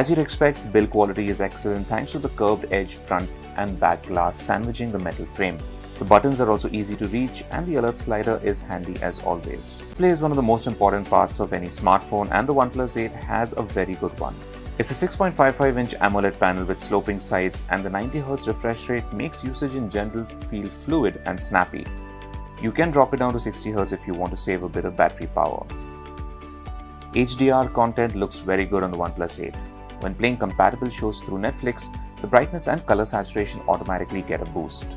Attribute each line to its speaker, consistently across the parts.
Speaker 1: As you'd expect, build quality is excellent thanks to the curved edge front and back glass sandwiching the metal frame. The buttons are also easy to reach and the alert slider is handy as always. Display is one of the most important parts of any smartphone and the OnePlus 8 has a very good one. It's a 6.55-inch AMOLED panel with sloping sides and the 90Hz refresh rate makes usage in general feel fluid and snappy. You can drop it down to 60Hz if you want to save a bit of battery power. HDR content looks very good on the OnePlus 8. When playing compatible shows through Netflix, the brightness and color saturation automatically get a boost.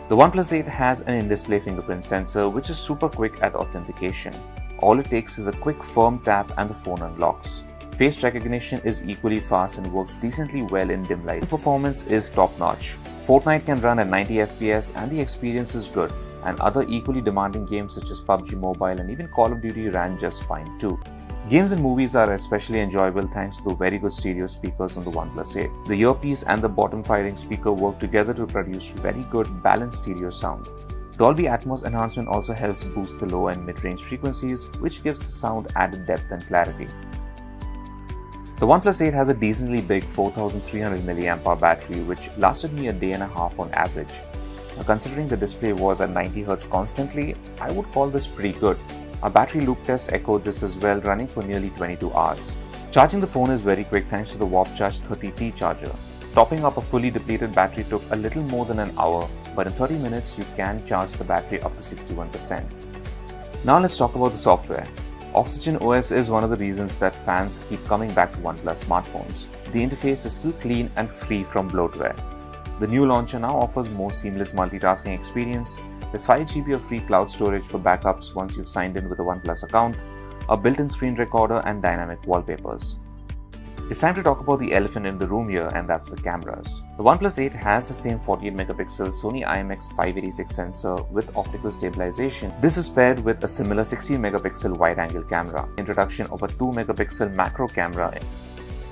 Speaker 1: The OnePlus 8 has an in-display fingerprint sensor which is super quick at authentication. All it takes is a quick firm tap and the phone unlocks. Face recognition is equally fast and works decently well in dim light. The performance is top-notch. Fortnite can run at 90 FPS and the experience is good, and other equally demanding games such as PUBG Mobile and even Call of Duty ran just fine too. Games and movies are especially enjoyable thanks to the very good stereo speakers on the OnePlus 8. The earpiece and the bottom-firing speaker work together to produce very good balanced stereo sound. Dolby Atmos enhancement also helps boost the low and mid-range frequencies, which gives the sound added depth and clarity. The OnePlus 8 has a decently big 4300 mAh battery which lasted me a day and a half on average. Now, considering the display was at 90Hz constantly, I would call this pretty good. Our battery loop test echoed this as well, running for nearly 22 hours. Charging the phone is very quick thanks to the Warp Charge 30T charger. Topping up a fully depleted battery took a little more than an hour, but in 30 minutes you can charge the battery up to 61%. Now let's talk about the software. Oxygen OS is one of the reasons that fans keep coming back to OnePlus smartphones. The interface is still clean and free from bloatware. The new launcher now offers more seamless multitasking experience. There's 5GB of free cloud storage for backups once you've signed in with a OnePlus account, a built-in screen recorder and dynamic wallpapers. It's time to talk about the elephant in the room here, and that's the cameras. The OnePlus 8 has the same 48MP Sony IMX586 sensor with optical stabilization. This is paired with a similar 16MP wide-angle camera. Introduction of a 2MP macro camera.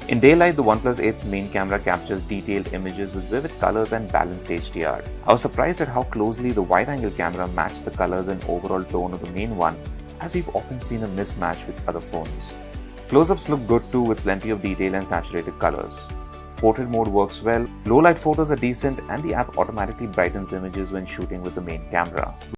Speaker 1: In daylight, the OnePlus 8's main camera captures detailed images with vivid colors and balanced HDR. I was surprised at how closely the wide-angle camera matched the colors and overall tone of the main one, as we've often seen a mismatch with other phones. Close-ups look good too with plenty of detail and saturated colors. Portrait mode works well, low-light photos are decent and the app automatically brightens images when shooting with the main camera.